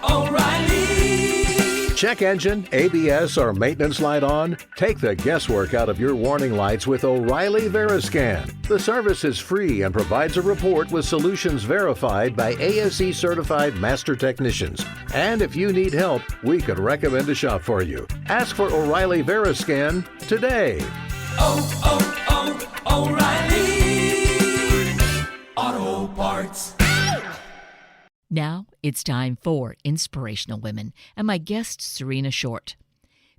O'Reilly. Check engine, ABS, or maintenance light on? Take the guesswork out of your warning lights with O'Reilly Veriscan. The service is free and provides a report with solutions verified by ASE certified master technicians. And if you need help, we could recommend a shop for you. Ask for O'Reilly Veriscan today. O'Reilly Auto Parts. Now it's time for Inspirational Women and my guest, Serena Short.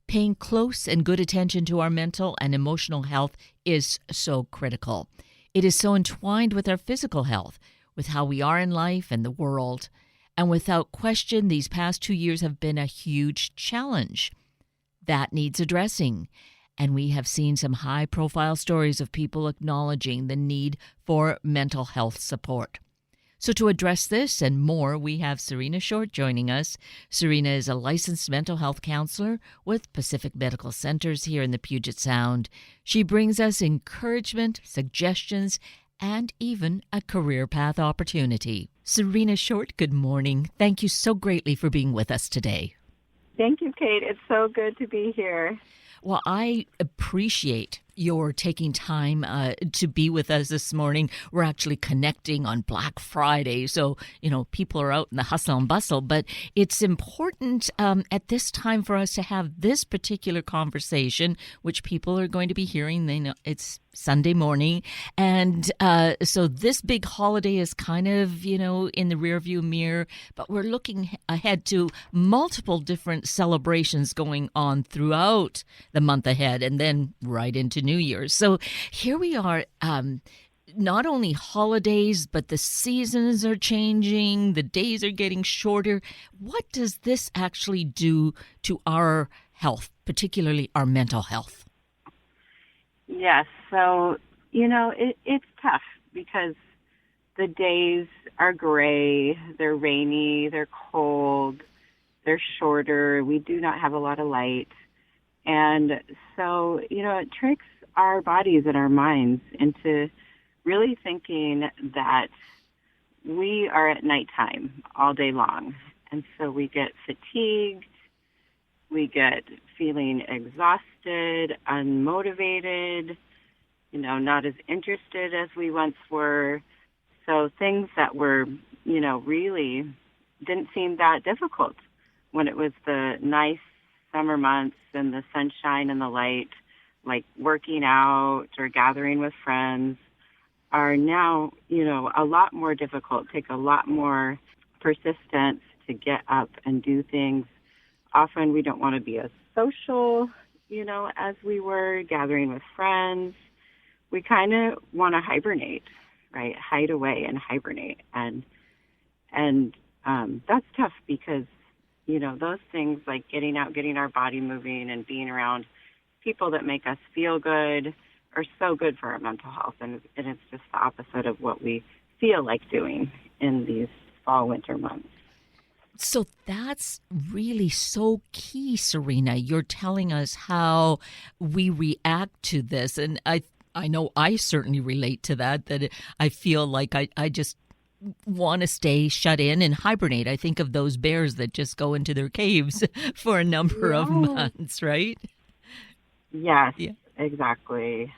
Paying close and good attention to our mental and emotional health is so critical. It is so entwined with our physical health, with how we are in life and the world. And without question, these past 2 years have been a huge challenge. That needs addressing. And we have seen some high-profile stories of people acknowledging the need for mental health support. So to address this and more, we have Serena Short joining us. Serena is a licensed mental health counselor with Pacific Medical Centers here in the Puget Sound. She brings us encouragement, suggestions, and even a career path opportunity. Serena Short, good morning. Thank you so greatly for being with us today. Thank you, Kate. It's so good to be here. Well, I appreciate your taking time to be with us this morning. We're actually connecting on Black Friday, so, people are out in the hustle and bustle, but it's important at this time for us to have this particular conversation, which people are going to be hearing. They know it's Sunday morning, and so this big holiday is kind of, in the rearview mirror, but we're looking ahead to multiple different celebrations going on throughout the month ahead, and then right into New Year's. So here we are, not only holidays, but the seasons are changing, the days are getting shorter. What does this actually do to our health, particularly our mental health? Yes, so, it's tough because the days are gray, they're rainy, they're cold, they're shorter, we do not have a lot of light. And so, it tricks our bodies and our minds into really thinking that we are at nighttime all day long. And so we get fatigued, we get feeling exhausted, unmotivated, not as interested as we once were. So things that were, really didn't seem that difficult when it was the nice summer months and the sunshine and the light, like working out or gathering with friends, are now, a lot more difficult, take a lot more persistence to get up and do things. Often we don't want to be as social, as we were gathering with friends. We kind of want to hibernate, right? Hide away and hibernate. And that's tough because, those things like getting out, getting our body moving and being around people that make us feel good are so good for our mental health. And it's just the opposite of what we feel like doing in these fall, winter months. So that's really so key, Serena. You're telling us how we react to this. And I know I certainly relate to that I feel like I just want to stay shut in and hibernate. I think of those bears that just go into their caves for a number of months, right? Yes, yeah. Exactly.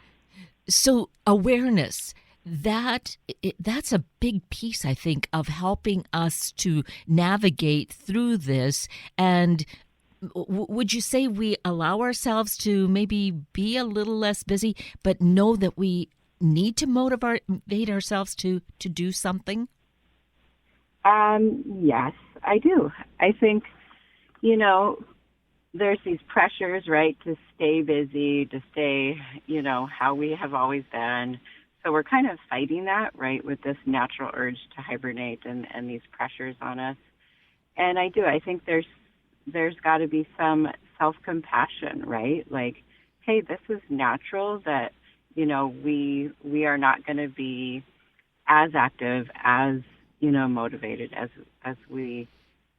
So awareness, that's a big piece, I think, of helping us to navigate through this. And would you say we allow ourselves to maybe be a little less busy, but know that we need to motivate ourselves to do something? Yes, I do. I think, there's these pressures, right, to stay busy, to stay, how we have always been. So we're kind of fighting that, right, with this natural urge to hibernate and these pressures on us. And I do. I think there's got to be some self-compassion, right? Like, hey, this is natural that, we are not going to be as active, as, motivated as we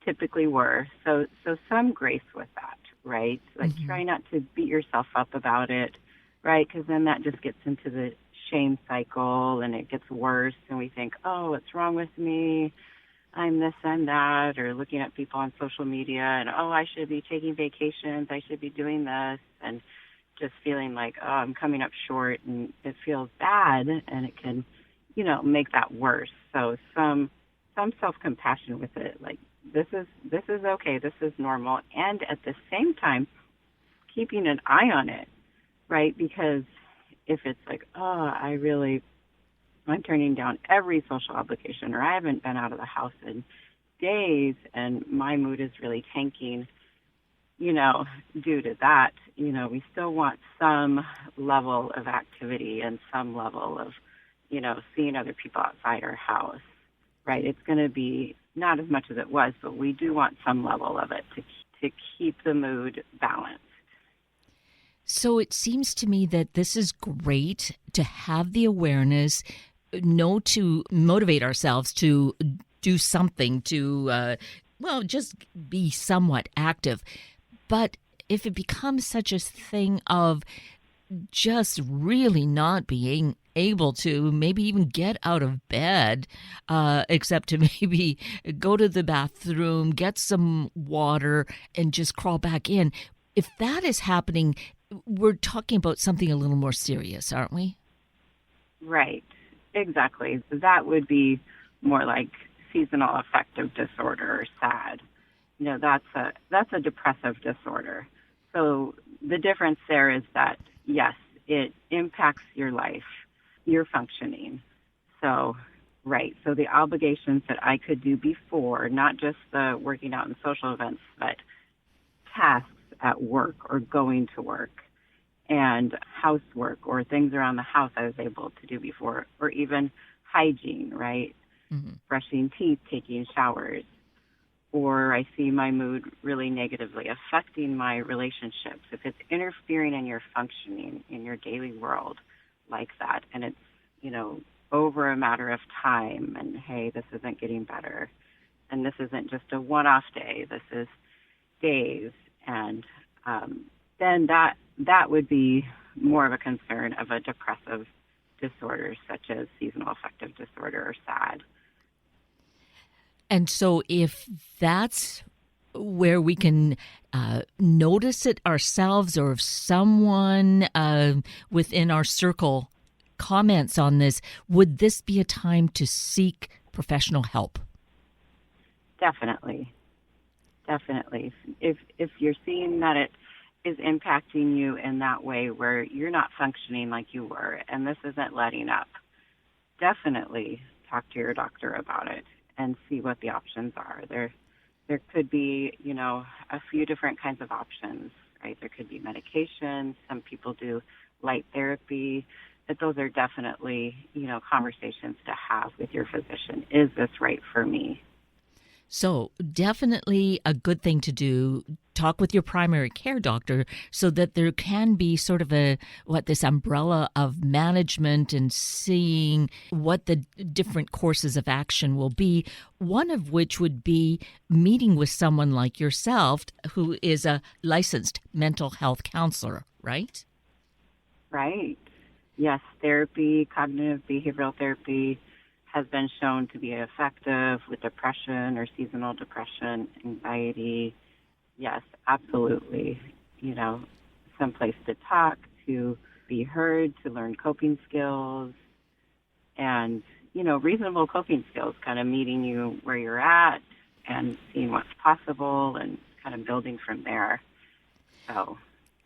typically were. So some grace with that, right? Like try not to beat yourself up about it, right? Because then that just gets into the shame cycle and it gets worse and we think, oh, what's wrong with me? I'm this, I'm that, or looking at people on social media and, oh, I should be taking vacations, I should be doing this, and just feeling like, oh, I'm coming up short, and it feels bad, and it can, make that worse. So some self-compassion with it, like this is okay, this is normal, and at the same time, keeping an eye on it, right? Because if it's like, oh, I'm turning down every social obligation, or I haven't been out of the house in days, and my mood is really tanking, due to that, we still want some level of activity and some level of, seeing other people outside our house, right? It's going to be not as much as it was, but we do want some level of it to keep the mood balanced. So it seems to me that this is great to have the awareness, know to motivate ourselves to do something, to, just be somewhat active. But if it becomes such a thing of just really not being able to maybe even get out of bed, except to maybe go to the bathroom, get some water, and just crawl back in, if that is happening, we're talking about something a little more serious, aren't we? Right. Exactly. That would be more like seasonal affective disorder or SAD. That's a depressive disorder. So the difference there is that, yes, it impacts your life, your functioning. So, right. So the obligations that I could do before, not just the working out and social events, but tasks at work or going to work and housework or things around the house I was able to do before, or even hygiene, right? Mm-hmm. Brushing teeth, taking showers. Or I see my mood really negatively affecting my relationships. If it's interfering in your functioning in your daily world like that, and it's, over a matter of time, and hey, this isn't getting better, and this isn't just a one-off day, this is days, and then that would be more of a concern of a depressive disorder such as seasonal affective disorder or SAD. And so if that's where we can notice it ourselves, or if someone within our circle comments on this, would this be a time to seek professional help? Definitely. If you're seeing that it is impacting you in that way where you're not functioning like you were and this isn't letting up, definitely talk to your doctor about it and see what the options are. There could be, a few different kinds of options, right? There could be medication. Some people do light therapy. But those are definitely, conversations to have with your physician. Is this right for me? So definitely a good thing to do. Talk with your primary care doctor so that there can be sort of this umbrella of management and seeing what the different courses of action will be, one of which would be meeting with someone like yourself who is a licensed mental health counselor, right? Right. Yes, therapy, cognitive behavioral therapy has been shown to be effective with depression or seasonal depression, anxiety. Yes, absolutely. Some place to talk, to be heard, to learn coping skills, and, reasonable coping skills, kind of meeting you where you're at and seeing what's possible and kind of building from there. So,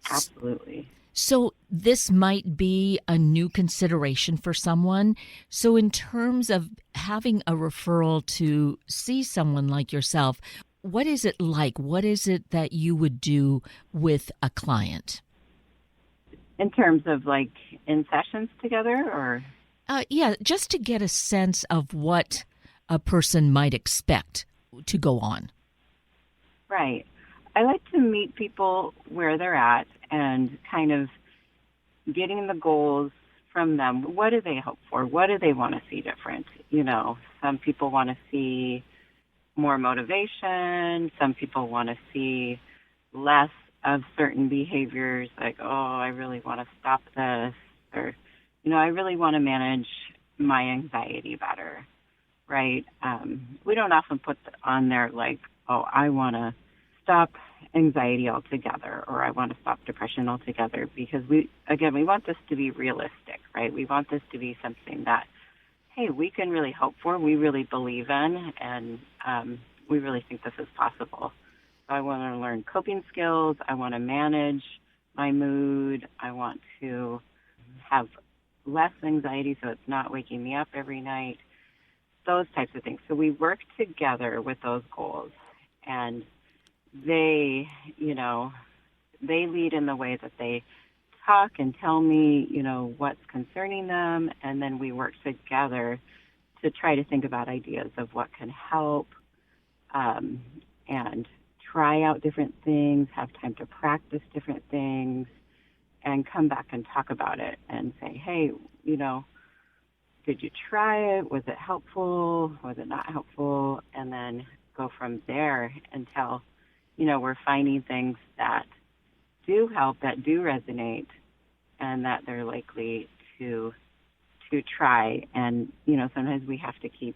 absolutely. So this might be a new consideration for someone. So in terms of having a referral to see someone like yourself, what is it like? What is it that you would do with a client? In terms of in sessions together or? Yeah, just to get a sense of what a person might expect to go on. Right. I like to meet people where they're at and kind of getting the goals from them. What do they hope for? What do they want to see different? Some people want to see more motivation. Some people want to see less of certain behaviors, like, oh, I really want to stop this, or, I really want to manage my anxiety better, right? We don't often put on there like, oh, I want to stop anxiety altogether, or I want to stop depression altogether, because we want this to be realistic, right? We want this to be something that, hey, we can really hope for, we really believe in, and we really think this is possible. So I want to learn coping skills. I want to manage my mood. I want to have less anxiety so it's not waking me up every night, those types of things. So we work together with those goals, and they lead in the way that they talk and tell me, what's concerning them, and then we work together to try to think about ideas of what can help, and try out different things, have time to practice different things, and come back and talk about it and say, hey, did you try it? Was it helpful? Was it not helpful? And then go from there until, we're finding things that do help, that do resonate, and that they're likely to try. And, sometimes we have to keep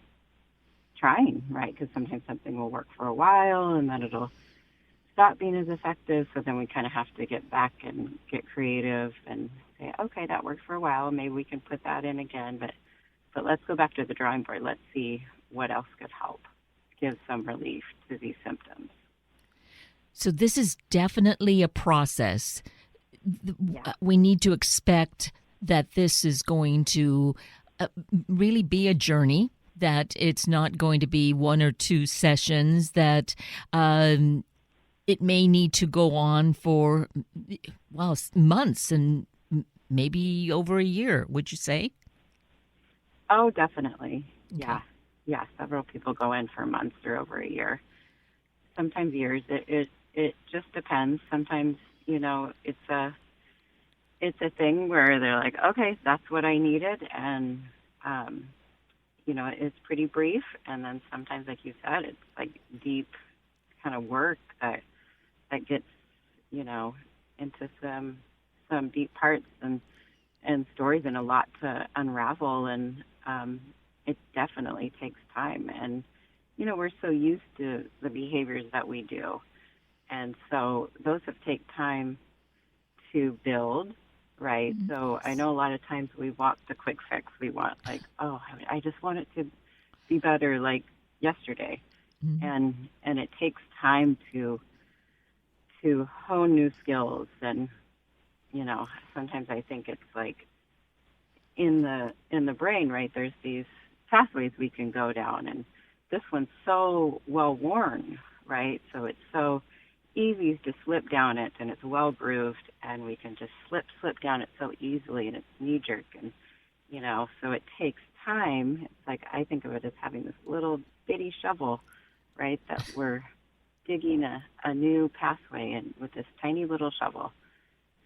trying, right? Because sometimes something will work for a while and then it'll stop being as effective. So then we kind of have to get back and get creative and say, okay, that worked for a while. Maybe we can put that in again, but let's go back to the drawing board. Let's see what else could help give some relief to these symptoms. So this is definitely a process. Yeah. We need to expect that this is going to really be a journey, that it's not going to be one or two sessions, that it may need to go on for, months and maybe over a year, would you say? Oh, definitely. Okay. Yeah. Several people go in for months or over a year. Sometimes years. It just depends. Sometimes, it's a thing where they're like, okay, that's what I needed. And, it's pretty brief. And then sometimes, like you said, it's like deep kind of work that gets, into some deep parts and stories and a lot to unravel. And it definitely takes time. And, we're so used to the behaviors that we do. And so those have taken time to build, right? Mm-hmm. So I know a lot of times we want the quick fix. We want like, oh, I just want it to be better like yesterday. Mm-hmm. And it takes time to hone new skills. And, sometimes I think it's like in the brain, right? There's these pathways we can go down, and this one's so well worn, right? So it's so easy to slip down it, and it's well grooved, and we can just slip down it so easily, and it's knee jerk, and so it takes time. It's like I think of it as having this little bitty shovel, right? That we're digging a new pathway in with this tiny little shovel.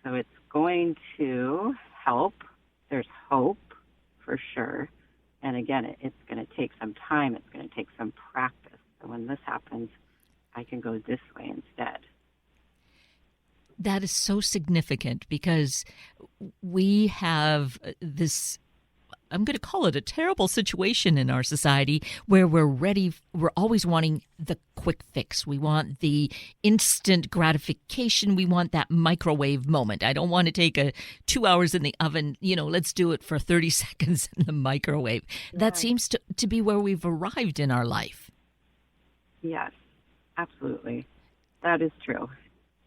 So it's going to help. There's hope for sure. And again, it's going to take some time. It's going to take some practice. So when this happens, I can go this way instead. That is so significant because we have this, I'm going to call it a terrible situation in our society where we're always wanting the quick fix. We want the instant gratification. We want that microwave moment. I don't want to take 2 hours in the oven. Let's do it for 30 seconds in the microwave. Right. That seems to be where we've arrived in our life. Yes, absolutely. That is true.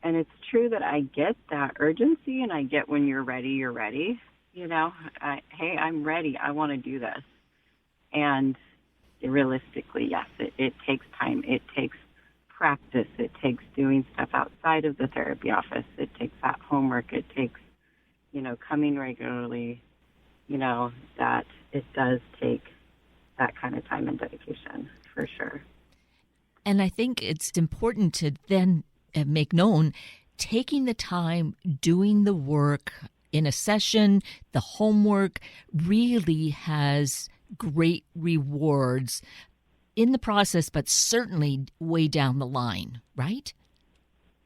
And it's true that I get that urgency, and I get when you're ready, you're ready. Hey, I'm ready. I want to do this. And realistically, yes, it takes time. It takes practice. It takes doing stuff outside of the therapy office. It takes that homework. It takes, coming regularly, that it does take that kind of time and dedication for sure. And I think it's important to then make known taking the time, doing the work in a session, the homework really has great rewards in the process, but certainly way down the line, right?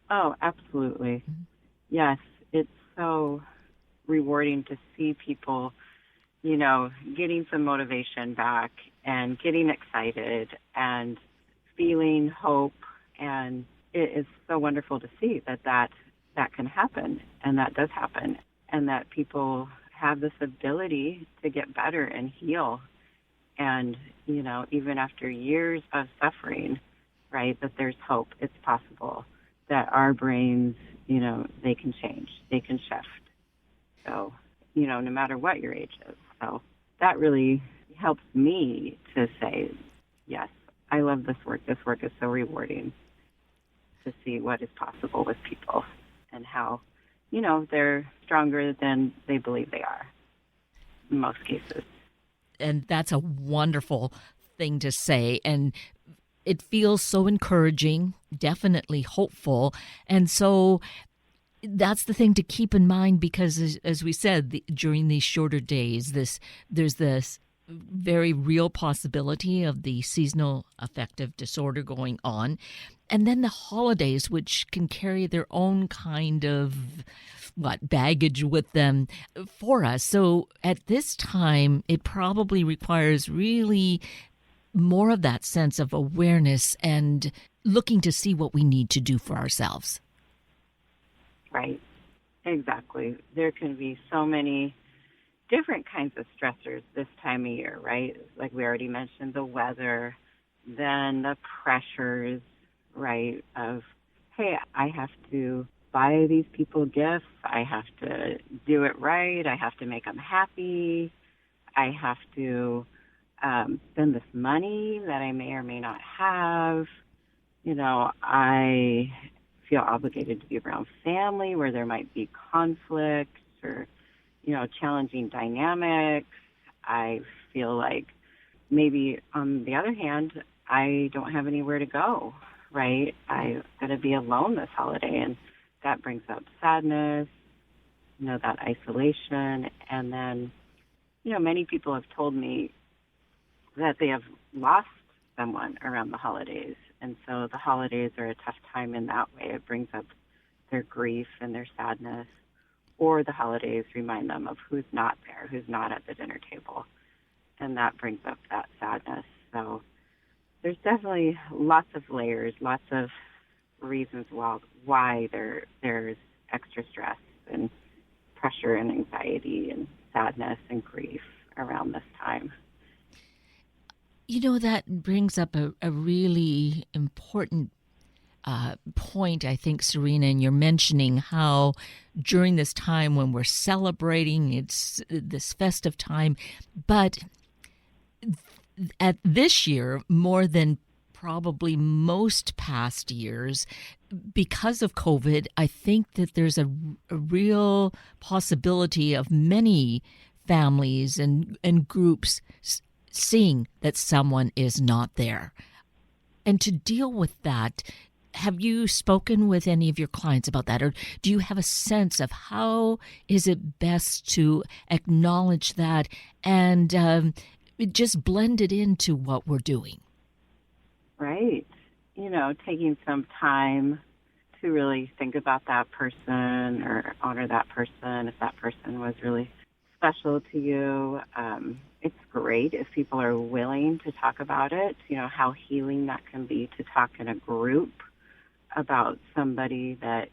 Oh, absolutely. Mm-hmm. Yes, it's so rewarding to see people, getting some motivation back and getting excited and feeling hope. And it is so wonderful to see that can happen, and that does happen, and that people have this ability to get better and heal. And, even after years of suffering, right, that there's hope. It's possible that our brains, they can change, they can shift. So, no matter what your age is. So that really helps me to say, yes, I love this work. This work is so rewarding to see what is possible with people and how, they're stronger than they believe they are in most cases. And that's a wonderful thing to say. And it feels so encouraging, definitely hopeful. And so that's the thing to keep in mind, because as we said, during these shorter days, there's this very real possibility of the seasonal affective disorder going on. And then the holidays, which can carry their own kind of baggage with them for us. So at this time, it probably requires really more of that sense of awareness and looking to see what we need to do for ourselves. Right. Exactly. There can be so many different kinds of stressors this time of year, right? Like we already mentioned, the weather, then the pressures, right, of, hey, I have to buy these people gifts. I have to do it right. I have to make them happy. I have to spend this money that I may or may not have. I feel obligated to be around family where there might be conflicts or, challenging dynamics. I feel like maybe on the other hand, I don't have anywhere to go, right? I've got to be alone this holiday, and that brings up sadness, that isolation. And then, many people have told me that they have lost someone around the holidays. And so the holidays are a tough time in that way. It brings up their grief and their sadness. Or the holidays remind them of who's not there, who's not at the dinner table. And that brings up that sadness. So there's definitely lots of layers, lots of reasons why there's extra stress and pressure and anxiety and sadness and grief around this time. That brings up a really important point, I think, Serena, and you're mentioning how during this time when we're celebrating, it's this festive time, but at this year, more than probably most past years, because of COVID, I think that there's a real possibility of many families and groups seeing that someone is not there. And to deal with that, have you spoken with any of your clients about that? Or do you have a sense of how is it best to acknowledge that and just blend it into what we're doing? Right. Taking some time to really think about that person or honor that person, if that person was really special to you. It's great if people are willing to talk about it, how healing that can be to talk in a group about somebody that,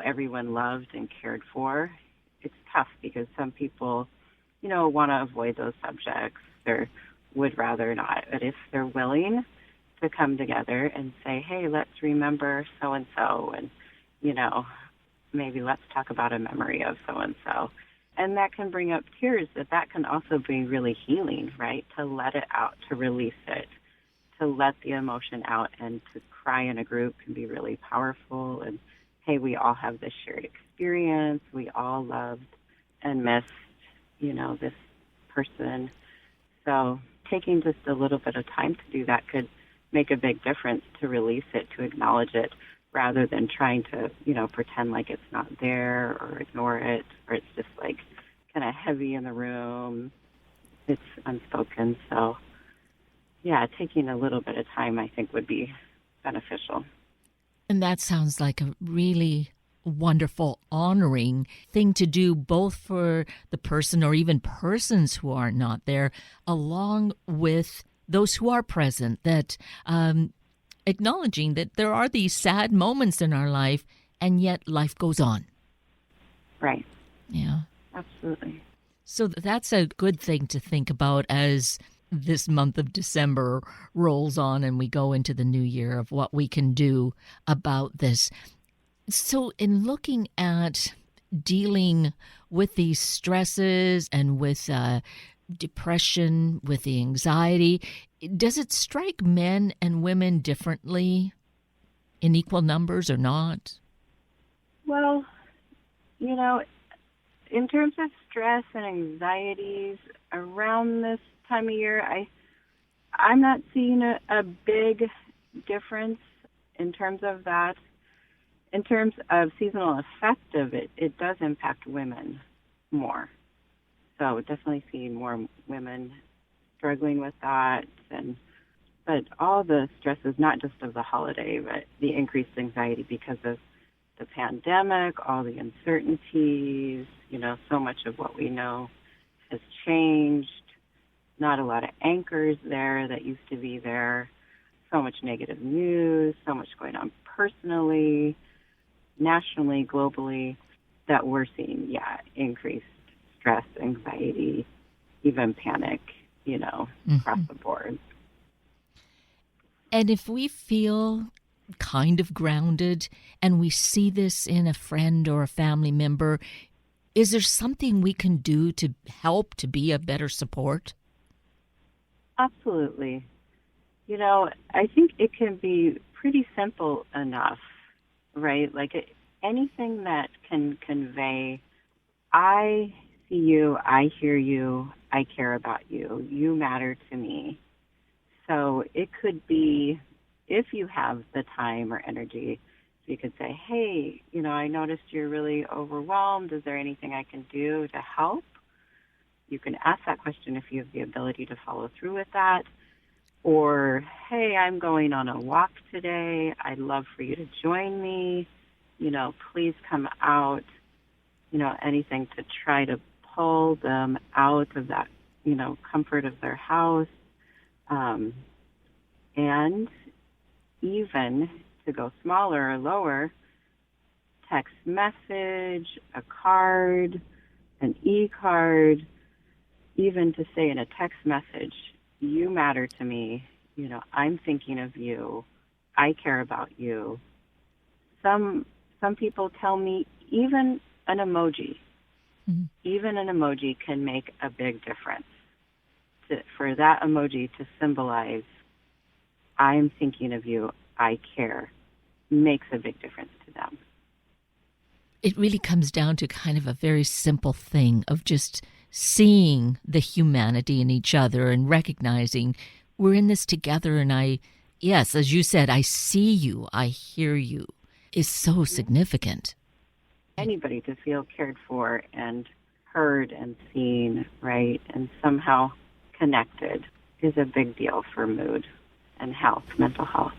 everyone loved and cared for. It's tough because some people, want to avoid those subjects or would rather not. But if they're willing to come together and say, hey, let's remember so-and-so and, maybe let's talk about a memory of so-and-so. And that can bring up tears, but that can also be really healing, right? To let it out, to release it, to let the emotion out, and to cry in a group can be really powerful. And, hey, we all have this shared experience. We all loved and missed, this person. So taking just a little bit of time to do that could make a big difference, to release it, to acknowledge it, rather than trying to, pretend like it's not there or ignore it, or it's just like kind of heavy in the room. It's unspoken. So, yeah, taking a little bit of time, I think, would be beneficial. And that sounds like a really wonderful, honoring thing to do, both for the person or even persons who are not there, along with those who are present, that acknowledging that there are these sad moments in our life, and yet life goes on. Right. Yeah. Absolutely. So that's a good thing to think about as this month of December rolls on and we go into the new year, of what we can do about this. So in looking at dealing with these stresses and with depression, with the anxiety, does it strike men and women differently in equal numbers or not? Well, in terms of stress and anxieties around this time of year, I'm not seeing a big difference in terms of that. In terms of seasonal effect of it, it does impact women more. So definitely seeing more women struggling with that. But all the stresses, not just of the holiday, but the increased anxiety because of the pandemic, all the uncertainties, so much of what we know has changed. Not a lot of anchors there that used to be there. So much negative news, so much going on personally, nationally, globally, that we're seeing, increased stress, anxiety, even panic, across the board. And if we feel kind of grounded and we see this in a friend or a family member, is there something we can do to help, to be a better support? Absolutely. I think it can be pretty simple enough, right? Like anything that can convey, I see you, I hear you, I care about you, you matter to me. So it could be, if you have the time or energy, you could say, hey, I noticed you're really overwhelmed. Is there anything I can do to help? You can ask that question if you have the ability to follow through with that. Or, hey, I'm going on a walk today. I'd love for you to join me. Please come out. Anything to try to pull them out of that, comfort of their house. And even to go smaller or lower, text message, a card, an e-card, even to say in a text message, you matter to me, I'm thinking of you, I care about you. Some people tell me even an emoji, even an emoji can make a big difference. For that emoji to symbolize, I'm thinking of you, I care, makes a big difference to them. It really comes down to kind of a very simple thing of just seeing the humanity in each other and recognizing we're in this together. And yes, as you said, I see you, I hear you, is so significant. Anybody to feel cared for and heard and seen, right, and somehow connected is a big deal for mood and health, mental health.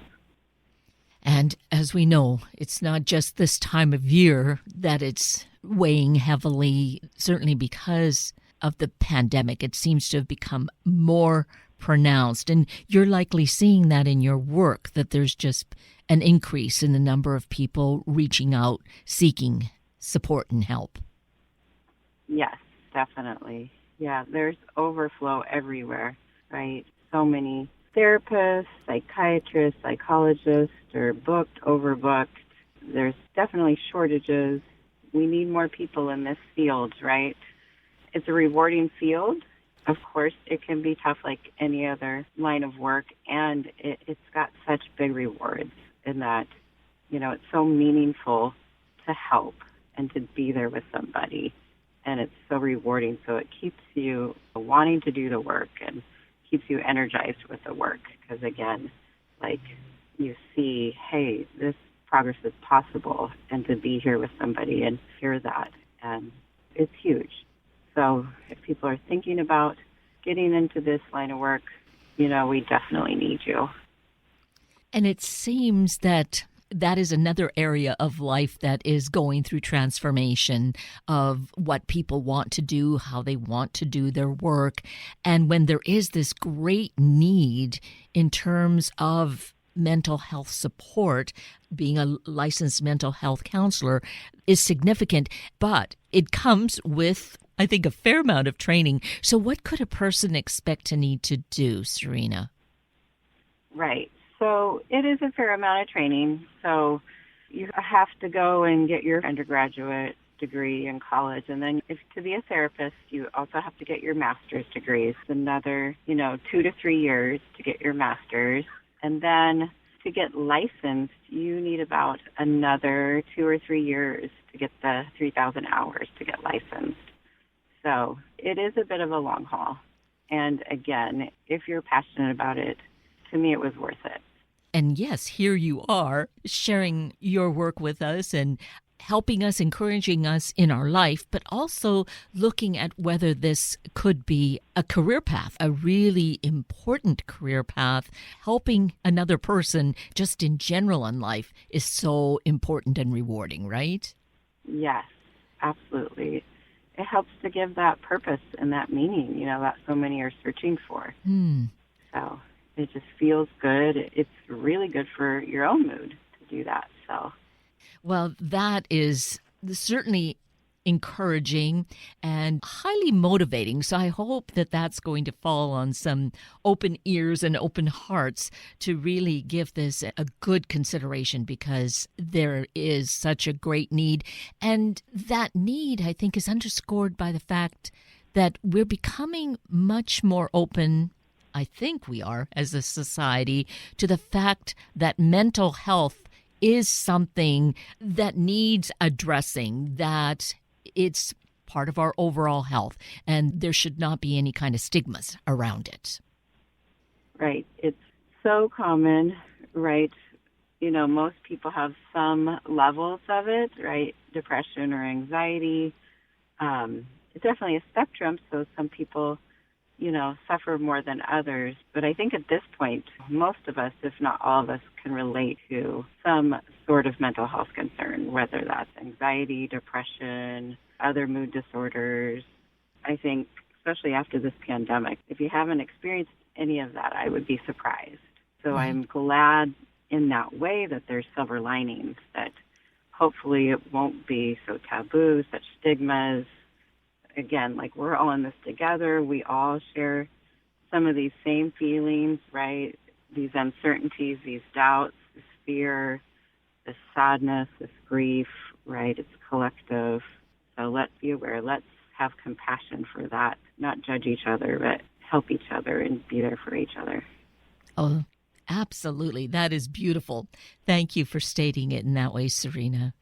And as we know, it's not just this time of year that it's weighing heavily, certainly because of the pandemic. It seems to have become more pronounced. And you're likely seeing that in your work, that there's just an increase in the number of people reaching out, seeking support and help. Yes, definitely. Yeah, there's overflow everywhere, right? So many therapists, psychiatrists, psychologists are booked, overbooked. There's definitely shortages. We need more people in this field, right? It's a rewarding field. Of course, it can be tough like any other line of work, and it's got such big rewards in that, it's so meaningful to help and to be there with somebody, and it's so rewarding. So it keeps you wanting to do the work and keeps you energized with the work because, again, you see, hey, this progress is possible, and to be here with somebody and hear that, and it's huge. So if people are thinking about getting into this line of work, we definitely need you. And it seems that that is another area of life that is going through transformation of what people want to do, how they want to do their work. And when there is this great need in terms of mental health support, being a licensed mental health counselor is significant, but it comes with, I think, a fair amount of training. So what could a person expect to need to do, Serena? Right. So it is a fair amount of training. So you have to go and get your undergraduate degree in college. And then if to be a therapist, you also have to get your master's degree. It's another, 2 to 3 years to get your master's. And then to get licensed, you need about another 2 or 3 years to get the 3,000 hours to get licensed. So it is a bit of a long haul. And again, if you're passionate about it, to me, it was worth it. And yes, here you are sharing your work with us and helping us, encouraging us in our life, but also looking at whether this could be a career path, a really important career path. Helping another person just in general in life is so important and rewarding, right? Yes, absolutely. It helps to give that purpose and that meaning, that so many are searching for. So it just feels good. It's really good for your own mood to do that. So, well, that is certainly encouraging and highly motivating. So I hope that that's going to fall on some open ears and open hearts to really give this a good consideration, because there is such a great need. And that need, I think, is underscored by the fact that we're becoming much more open, I think we are, as a society, to the fact that mental health is something that needs addressing, that it's part of our overall health, and there should not be any kind of stigmas around it. Right. It's so common, right? Most people have some levels of it, right? Depression or anxiety. It's definitely a spectrum, so some people suffer more than others. But I think at this point, most of us, if not all of us, can relate to some sort of mental health concern, whether that's anxiety, depression, other mood disorders. I think, especially after this pandemic, if you haven't experienced any of that, I would be surprised. So I'm glad in that way that there's silver linings, that hopefully it won't be so taboo, such stigmas. Again, like, we're all in this together. We all share some of these same feelings, right? These uncertainties, these doubts, this fear, this sadness, this grief, right? It's collective. So let's be aware. Let's have compassion for that. Not judge each other, but help each other and be there for each other. Oh, absolutely. That is beautiful. Thank you for stating it in that way, Serena.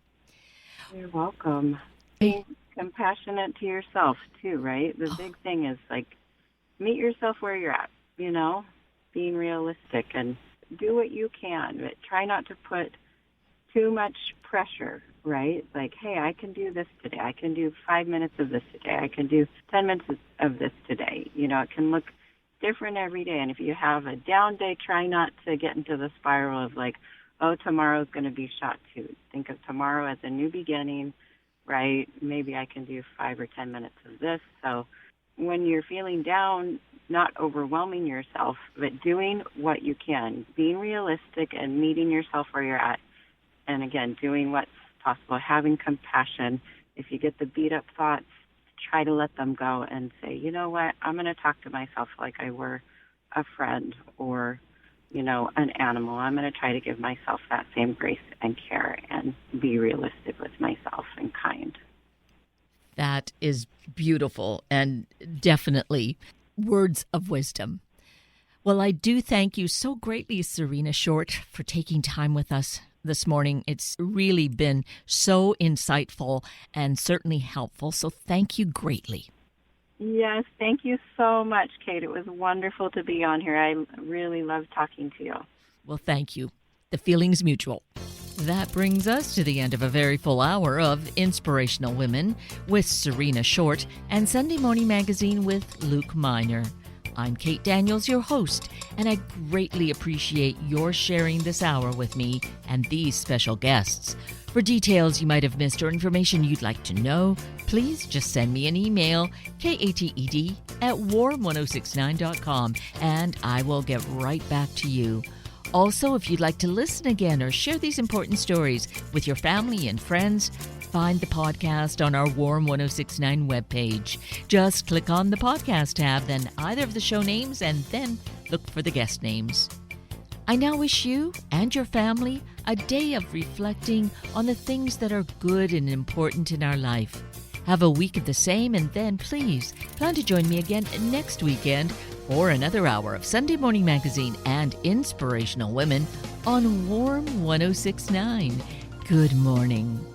You're welcome. Being compassionate to yourself, too, right? The big thing is, meet yourself where you're at, being realistic, and do what you can, but try not to put too much pressure, right? Like, hey, I can do this today. I can do 5 minutes of this today. I can do 10 minutes of this today. It can look different every day. And if you have a down day, try not to get into the spiral of tomorrow's going to be shot too. Think of tomorrow as a new beginning, right? Maybe I can do 5 or 10 minutes of this. So when you're feeling down, not overwhelming yourself, but doing what you can, being realistic and meeting yourself where you're at. And again, doing what's possible, having compassion. If you get the beat up thoughts, try to let them go and say, you know what, I'm going to talk to myself like I were a friend or, an animal. I'm going to try to give myself that same grace and care and be realistic with myself and kind. That is beautiful and definitely words of wisdom. Well, I do thank you so greatly, Serena Short, for taking time with us this morning. It's really been so insightful and certainly helpful. So thank you greatly. Yes, thank you so much, Kate. It was wonderful to be on here. I really loved talking to you. Well, thank you. The feeling's mutual. That brings us to the end of a very full hour of Inspirational Women with Serena Short and Sunday Morning Magazine with Luke Miner. I'm Kate Daniels, your host, and I greatly appreciate your sharing this hour with me and these special guests. For details you might have missed or information you'd like to know, please just send me an email, kated@warm1069.com, and I will get right back to you. Also, if you'd like to listen again or share these important stories with your family and friends, find the podcast on our Warm 1069 webpage. Just click on the podcast tab, then either of the show names, and then look for the guest names. I now wish you and your family a day of reflecting on the things that are good and important in our life. Have a week of the same, and then please plan to join me again next weekend for another hour of Sunday Morning Magazine and Inspirational Women on Warm 1069. Good morning.